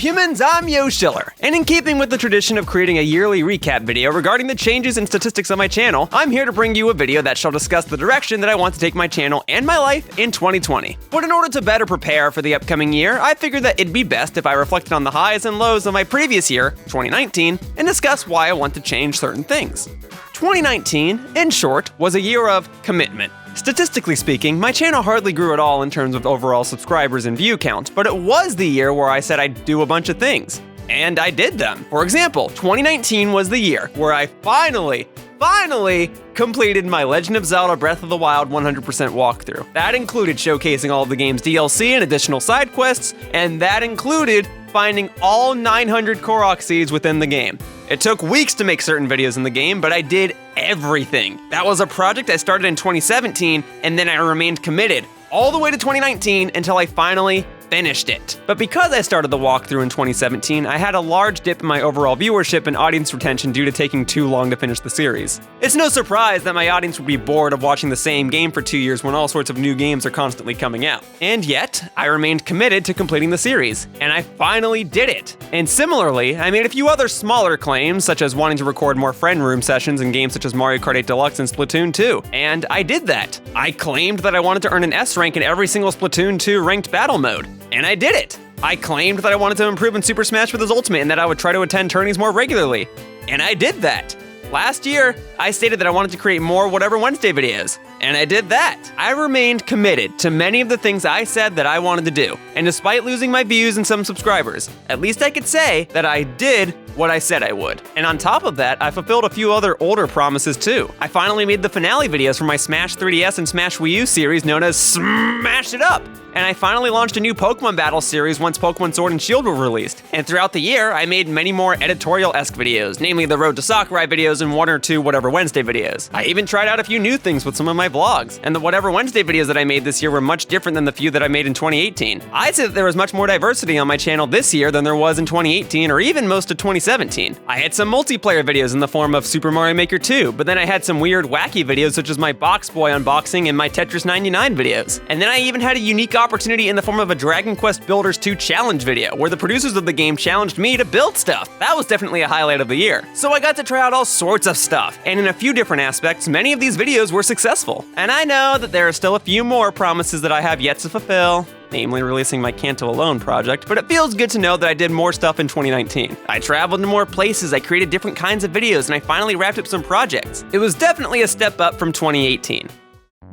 humans, I'm Yoshiller, and in keeping with the tradition of creating a yearly recap video regarding the changes and statistics on my channel, I'm here to bring you a video that shall discuss the direction that I want to take my channel and my life in 2020. But in order to better prepare for the upcoming year, I figured that it'd be best if I reflected on the highs and lows of my previous year, 2019, and discuss why I want to change certain things. 2019, in short, was a year of commitment. Statistically speaking, my channel hardly grew at all in terms of overall subscribers and view count, but it was the year where I said I'd do a bunch of things. And I did them. For example, 2019 was the year where I finally completed my Legend of Zelda Breath of the Wild 100% walkthrough. That included showcasing all of the game's DLC and additional side quests, and that included finding all 900 Korok seeds within the game. It took weeks to make certain videos in the game, but I did everything. That was a project I started in 2017, and then I remained committed all the way to 2019 until I finally finished it. But because I started the walkthrough in 2017, I had a large dip in my overall viewership and audience retention due to taking too long to finish the series. It's no surprise that my audience would be bored of watching the same game for 2 years when all sorts of new games are constantly coming out. And yet, I remained committed to completing the series, and I finally did it. And similarly, I made a few other smaller claims, such as wanting to record more friend room sessions in games such as Mario Kart 8 Deluxe and Splatoon 2. And I did that. I claimed that I wanted to earn an S rank in every single Splatoon 2 ranked battle mode. And I did it! I claimed that I wanted to improve in Super Smash Bros. Ultimate and that I would try to attend tourneys more regularly. And I did that! Last year, I stated that I wanted to create more Whatever Wednesday videos. And I did that! I remained committed to many of the things I said that I wanted to do. And despite losing my views and some subscribers, at least I could say that I did what I said I would. And on top of that, I fulfilled a few other older promises too. I finally made the finale videos for my Smash 3DS and Smash Wii U series known as Smash It Up! And I finally launched a new Pokemon Battle series once Pokemon Sword and Shield were released. And throughout the year, I made many more editorial-esque videos, namely the Road to Sakurai videos and 1 or 2 Whatever Wednesday videos. I even tried out a few new things with some of my vlogs, and the Whatever Wednesday videos that I made this year were much different than the few that I made in 2018. I'd say that there was much more diversity on my channel this year than there was in 2018 or even most of 2017. I had some multiplayer videos in the form of Super Mario Maker 2, but then I had some weird wacky videos such as my Box Boy unboxing and my Tetris 99 videos. And then I even had a unique opportunity in the form of a Dragon Quest Builders 2 challenge video, where the producers of the game challenged me to build stuff. That was definitely a highlight of the year. So I got to try out all sorts of stuff, and in a few different aspects, many of these videos were successful. And I know that there are still a few more promises that I have yet to fulfill, namely releasing my Kanto Alone project, but it feels good to know that I did more stuff in 2019. I traveled to more places, I created different kinds of videos, and I finally wrapped up some projects. It was definitely a step up from 2018.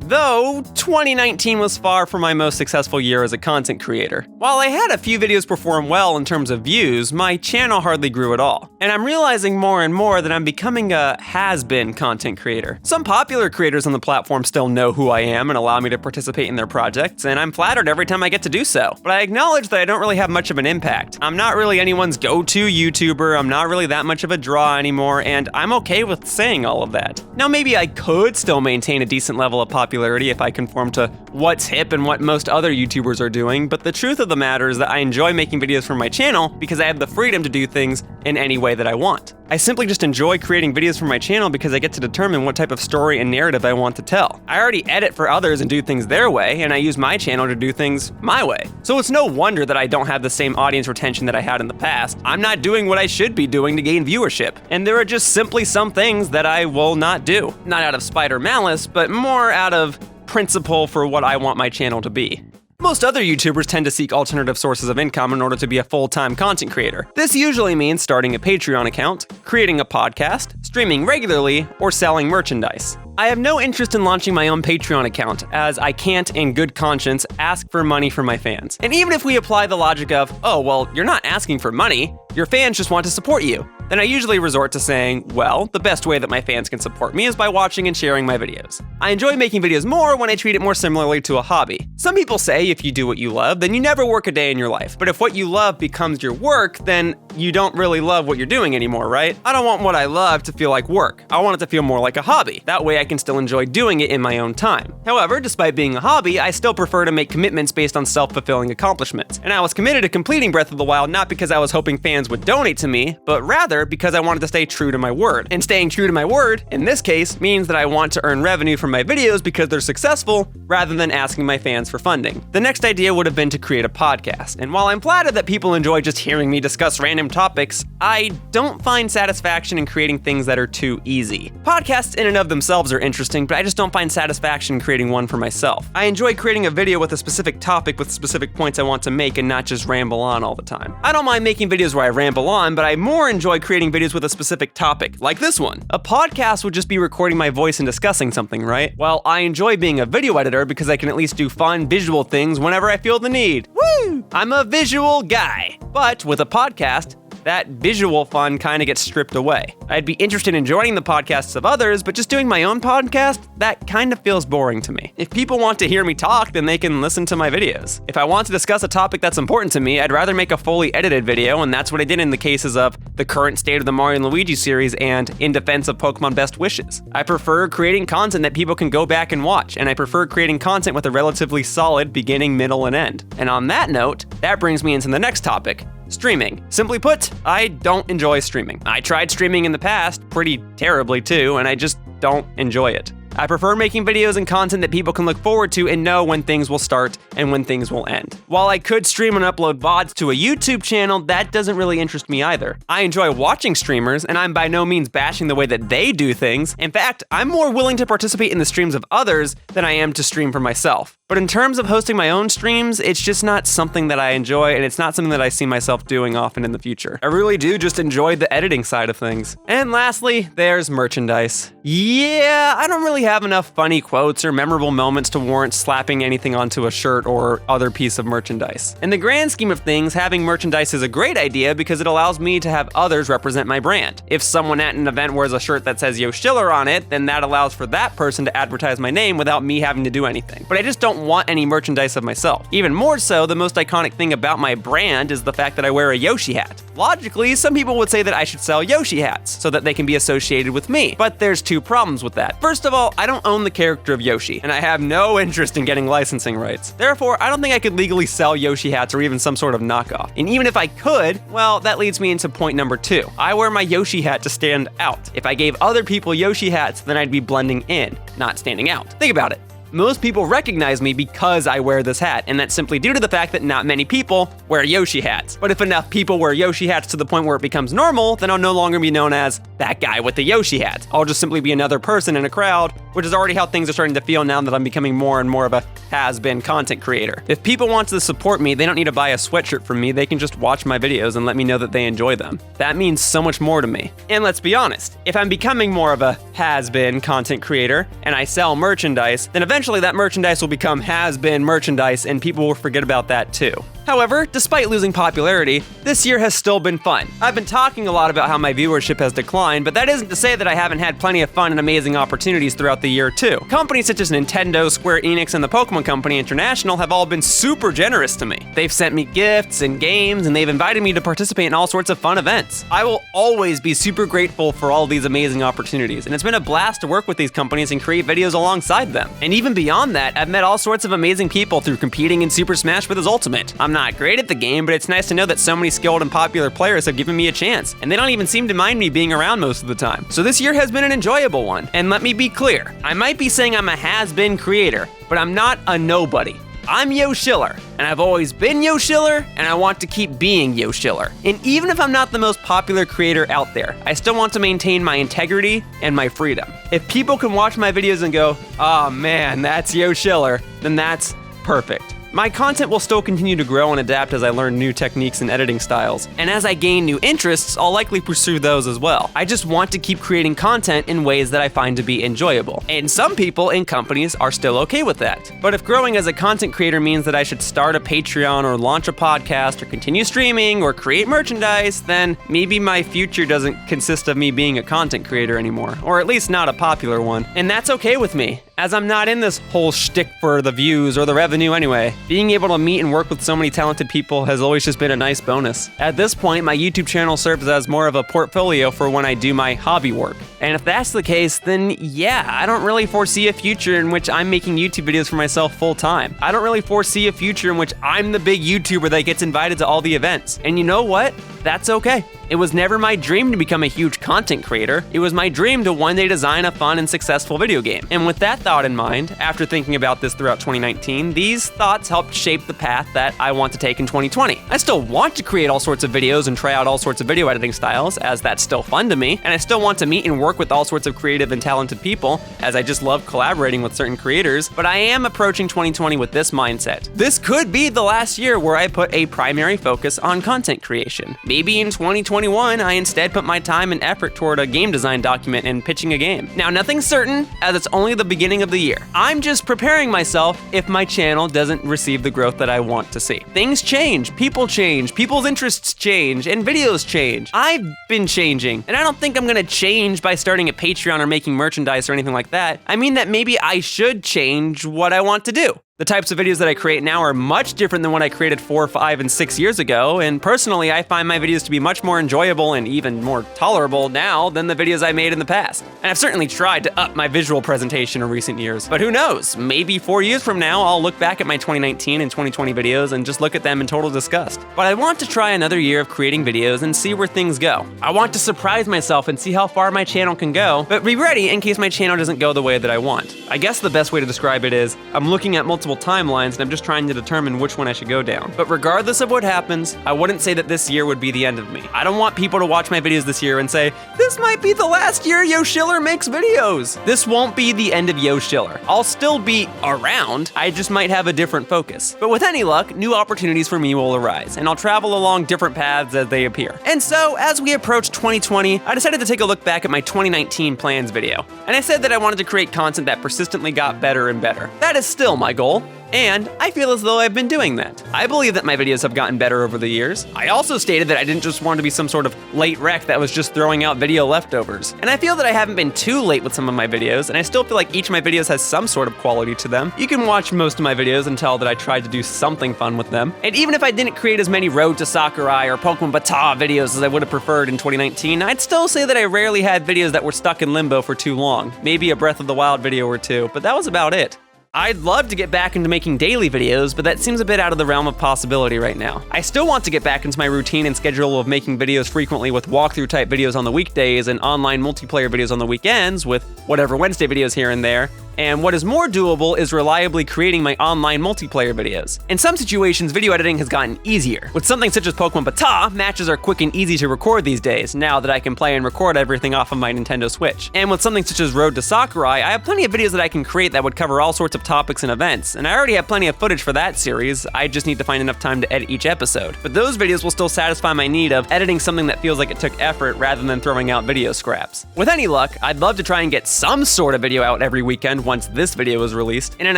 Though, 2019 was far from my most successful year as a content creator. While I had a few videos perform well in terms of views, my channel hardly grew at all. And I'm realizing more and more that I'm becoming a has-been content creator. Some popular creators on the platform still know who I am and allow me to participate in their projects, and I'm flattered every time I get to do so. But I acknowledge that I don't really have much of an impact. I'm not really anyone's go-to YouTuber, I'm not really that much of a draw anymore, and I'm okay with saying all of that. Now maybe I could still maintain a decent level of popularity if I conform to what's hip and what most other YouTubers are doing, but the truth of the matter is that I enjoy making videos for my channel because I have the freedom to do things in any way that I want. I simply just enjoy creating videos for my channel because I get to determine what type of story and narrative I want to tell. I already edit for others and do things their way, and I use my channel to do things my way. So it's no wonder that I don't have the same audience retention that I had in the past. I'm not doing what I should be doing to gain viewership, and there are just simply some things that I will not do. Not out of spite or malice, but more out of principle for what I want my channel to be. Most other YouTubers tend to seek alternative sources of income in order to be a full-time content creator. This usually means starting a Patreon account, creating a podcast, streaming regularly, or selling merchandise. I have no interest in launching my own Patreon account, as I can't, in good conscience, ask for money from my fans. And even if we apply the logic of, oh, well, you're not asking for money, your fans just want to support you, then I usually resort to saying, well, the best way that my fans can support me is by watching and sharing my videos. I enjoy making videos more when I treat it more similarly to a hobby. Some people say if you do what you love, then you never work a day in your life. But if what you love becomes your work, then you don't really love what you're doing anymore, right? I don't want what I love to feel like work. I want it to feel more like a hobby. That way I can still enjoy doing it in my own time. However, despite being a hobby, I still prefer to make commitments based on self-fulfilling accomplishments. And I was committed to completing Breath of the Wild not because I was hoping fans would donate to me, but rather together because I wanted to stay true to my word. And staying true to my word, in this case, means that I want to earn revenue from my videos because they're successful, rather than asking my fans for funding. The next idea would have been to create a podcast. And while I'm flattered that people enjoy just hearing me discuss random topics, I don't find satisfaction in creating things that are too easy. Podcasts in and of themselves are interesting, but I just don't find satisfaction in creating one for myself. I enjoy creating a video with a specific topic with specific points I want to make and not just ramble on all the time. I don't mind making videos where I ramble on, but I more enjoy creating videos with a specific topic, like this one. A podcast would just be recording my voice and discussing something, right? Well, I enjoy being a video editor because I can at least do fun visual things whenever I feel the need. Woo! I'm a visual guy. But with a podcast, that visual fun kind of gets stripped away. I'd be interested in joining the podcasts of others, but just doing my own podcast, that kind of feels boring to me. If people want to hear me talk, then they can listen to my videos. If I want to discuss a topic that's important to me, I'd rather make a fully edited video, and that's what I did in the cases of the current state of the Mario and Luigi series and In Defense of Pokemon Best Wishes. I prefer creating content that people can go back and watch, and I prefer creating content with a relatively solid beginning, middle, and end. And on that note, that brings me into the next topic, streaming. Simply put, I don't enjoy streaming. I tried streaming in the past, pretty terribly too, and I just don't enjoy it. I prefer making videos and content that people can look forward to and know when things will start and when things will end. While I could stream and upload VODs to a YouTube channel, that doesn't really interest me either. I enjoy watching streamers, and I'm by no means bashing the way that they do things. In fact, I'm more willing to participate in the streams of others than I am to stream for myself. But in terms of hosting my own streams, it's just not something that I enjoy, and it's not something that I see myself doing often in the future. I really do just enjoy the editing side of things. And lastly, there's merchandise. Yeah, I don't really have enough funny quotes or memorable moments to warrant slapping anything onto a shirt or other piece of merchandise. In the grand scheme of things, having merchandise is a great idea because it allows me to have others represent my brand. If someone at an event wears a shirt that says Yoshiller on it, then that allows for that person to advertise my name without me having to do anything. But I just don't want any merchandise of myself. Even more so, the most iconic thing about my brand is the fact that I wear a Yoshi hat. Logically, some people would say that I should sell Yoshi hats so that they can be associated with me. But there's two problems with that. First of all, I don't own the character of Yoshi, and I have no interest in getting licensing rights. Therefore, I don't think I could legally sell Yoshi hats or even some sort of knockoff. And even if I could, well, that leads me into point number 2. I wear my Yoshi hat to stand out. If I gave other people Yoshi hats, then I'd be blending in, not standing out. Think about it. Most people recognize me because I wear this hat, and that's simply due to the fact that not many people wear Yoshi hats. But if enough people wear Yoshi hats to the point where it becomes normal, then I'll no longer be known as that guy with the Yoshi hat. I'll just simply be another person in a crowd, which is already how things are starting to feel now that I'm becoming more and more of a has-been content creator. If people want to support me, they don't need to buy a sweatshirt from me, they can just watch my videos and let me know that they enjoy them. That means so much more to me. And let's be honest, if I'm becoming more of a has-been content creator and I sell merchandise, then eventually that merchandise will become has-been merchandise and people will forget about that too. However, despite losing popularity, this year has still been fun. I've been talking a lot about how my viewership has declined, but that isn't to say that I haven't had plenty of fun and amazing opportunities throughout the year too. Companies such as Nintendo, Square Enix, and the Pokemon Company International have all been super generous to me. They've sent me gifts and games, and they've invited me to participate in all sorts of fun events. I will always be super grateful for all these amazing opportunities, and it's been a blast to work with these companies and create videos alongside them. And even beyond that, I've met all sorts of amazing people through competing in Super Smash Bros. Ultimate. I'm not great at the game, but it's nice to know that so many skilled and popular players have given me a chance, and they don't even seem to mind me being around most of the time. So this year has been an enjoyable one. And let me be clear, I might be saying I'm a has-been creator, but I'm not a nobody. I'm Yoshiller, and I've always been Yoshiller, and I want to keep being Yoshiller. And even if I'm not the most popular creator out there, I still want to maintain my integrity and my freedom. If people can watch my videos and go, oh man, that's Yoshiller, then that's perfect. My content will still continue to grow and adapt as I learn new techniques and editing styles. And as I gain new interests, I'll likely pursue those as well. I just want to keep creating content in ways that I find to be enjoyable. And some people and companies are still okay with that. But if growing as a content creator means that I should start a Patreon or launch a podcast or continue streaming or create merchandise, then maybe my future doesn't consist of me being a content creator anymore, or at least not a popular one. And that's okay with me, as I'm not in this whole shtick for the views or the revenue anyway. Being able to meet and work with so many talented people has always just been a nice bonus. At this point, my YouTube channel serves as more of a portfolio for when I do my hobby work. And if that's the case, then yeah, I don't really foresee a future in which I'm making YouTube videos for myself full time. I don't really foresee a future in which I'm the big YouTuber that gets invited to all the events. And you know what? that's okay. It was never my dream to become a huge content creator. It was my dream to one day design a fun and successful video game. And with that thought in mind, after thinking about this throughout 2019, these thoughts helped shape the path that I want to take in 2020. I still want to create all sorts of videos and try out all sorts of video editing styles, as that's still fun to me, and I still want to meet and work with all sorts of creative and talented people, as I just love collaborating with certain creators, but I am approaching 2020 with this mindset. This could be the last year where I put a primary focus on content creation. Maybe in 2021, I instead put my time and effort toward a game design document and pitching a game. Now, nothing's certain, as it's only the beginning of the year. I'm just preparing myself if my channel doesn't receive the growth that I want to see. Things change, people's interests change, and videos change. I've been changing, and I don't think I'm gonna change by starting a Patreon or making merchandise or anything like that. I mean that maybe I should change what I want to do. The types of videos that I create now are much different than what I created 4, 5, and 6 years ago, and personally, I find my videos to be much more enjoyable and even more tolerable now than the videos I made in the past. And I've certainly tried to up my visual presentation in recent years, but who knows? Maybe 4 years from now, I'll look back at my 2019 and 2020 videos and just look at them in total disgust. But I want to try another year of creating videos and see where things go. I want to surprise myself and see how far my channel can go, but be ready in case my channel doesn't go the way that I want. I guess the best way to describe it is, I'm looking at multiple timelines and I'm just trying to determine which one I should go down. But regardless of what happens, I wouldn't say that this year would be the end of me. I don't want people to watch my videos this year and say, this might be the last year Yoshiller makes videos. This won't be the end of Yoshiller. I'll still be around, I just might have a different focus. But with any luck, new opportunities for me will arise, and I'll travel along different paths as they appear. And so, as we approach 2020, I decided to take a look back at my 2019 plans video. And I said that I wanted to create content that persistently got better and better. That is still my goal. And I feel as though I've been doing that. I believe that my videos have gotten better over the years. I also stated that I didn't just want to be some sort of late wreck that was just throwing out video leftovers. And I feel that I haven't been too late with some of my videos, and I still feel like each of my videos has some sort of quality to them. You can watch most of my videos and tell that I tried to do something fun with them. And even if I didn't create as many Road to Sakurai or Pokemon BATAW videos as I would have preferred in 2019, I'd still say that I rarely had videos that were stuck in limbo for too long. Maybe a Breath of the Wild video or two, but that was about it. I'd love to get back into making daily videos, but that seems a bit out of the realm of possibility right now. I still want to get back into my routine and schedule of making videos frequently with walkthrough type videos on the weekdays and online multiplayer videos on the weekends with whatever Wednesday videos here and there. And what is more doable is reliably creating my online multiplayer videos. In some situations, video editing has gotten easier. With something such as Pokemon BATAW, matches are quick and easy to record these days, now that I can play and record everything off of my Nintendo Switch. And with something such as Road to Sakurai, I have plenty of videos that I can create that would cover all sorts of topics and events, and I already have plenty of footage for that series. I just need to find enough time to edit each episode. But those videos will still satisfy my need of editing something that feels like it took effort rather than throwing out video scraps. With any luck, I'd love to try and get some sort of video out every weekend once this video is released. In an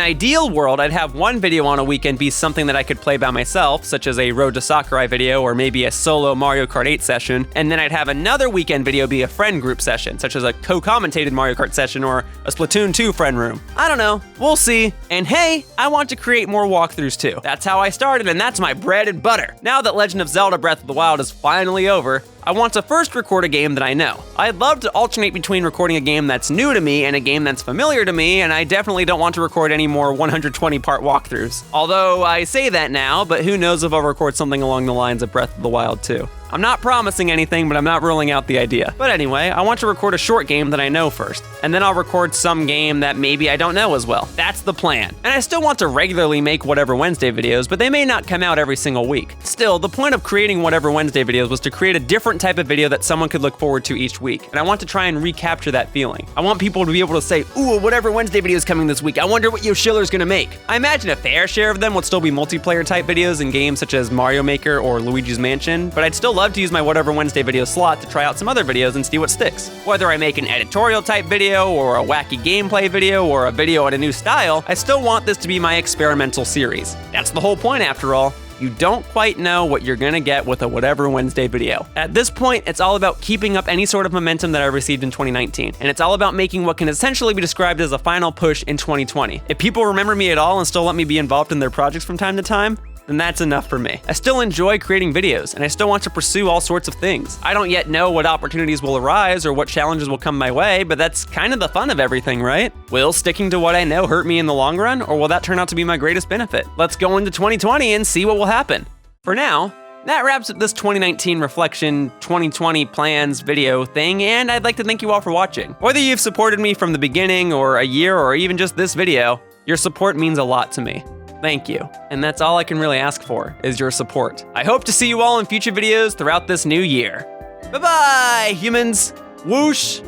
ideal world, I'd have one video on a weekend be something that I could play by myself, such as a Road to Sakurai video or maybe a solo Mario Kart 8 session, and then I'd have another weekend video be a friend group session, such as a co-commentated Mario Kart session or a Splatoon 2 friend room. I don't know, we'll see. And hey, I want to create more walkthroughs too. That's how I started, and that's my bread and butter. Now that Legend of Zelda Breath of the Wild is finally over, I want to first record a game that I know. I'd love to alternate between recording a game that's new to me and a game that's familiar to me, and I definitely don't want to record any more 120-part walkthroughs. Although I say that now, but who knows if I'll record something along the lines of Breath of the Wild 2. I'm not promising anything, but I'm not ruling out the idea. But anyway, I want to record a short game that I know first, and then I'll record some game that maybe I don't know as well. That's the plan. And I still want to regularly make Whatever Wednesday videos, but they may not come out every single week. Still, the point of creating Whatever Wednesday videos was to create a different type of video that someone could look forward to each week, and I want to try and recapture that feeling. I want people to be able to say, ooh, a Whatever Wednesday video is coming this week. I wonder what Yoshiller's gonna make. I imagine a fair share of them would still be multiplayer type videos in games such as Mario Maker or Luigi's Mansion, but I'd still love to use my Whatever Wednesday video slot to try out some other videos and see what sticks. Whether I make an editorial type video or a wacky gameplay video or a video on a new style, I still want this to be my experimental series. That's the whole point after all. You don't quite know what you're gonna get with a Whatever Wednesday video. At this point, it's all about keeping up any sort of momentum that I received in 2019, and it's all about making what can essentially be described as a final push in 2020. If people remember me at all and still let me be involved in their projects from time to time, then that's enough for me. I still enjoy creating videos, and I still want to pursue all sorts of things. I don't yet know what opportunities will arise or what challenges will come my way, but that's kind of the fun of everything, right? Will sticking to what I know hurt me in the long run, or will that turn out to be my greatest benefit? Let's go into 2020 and see what will happen. For now, That wraps up this 2019 reflection 2020 plans video thing, and I'd like to thank you all for watching. Whether you've supported me from the beginning or a year or even just this video, your support means a lot to me. Thank you. And that's all I can really ask for, is your support. I hope to see you all in future videos throughout this new year. Bye-bye, humans. Whoosh.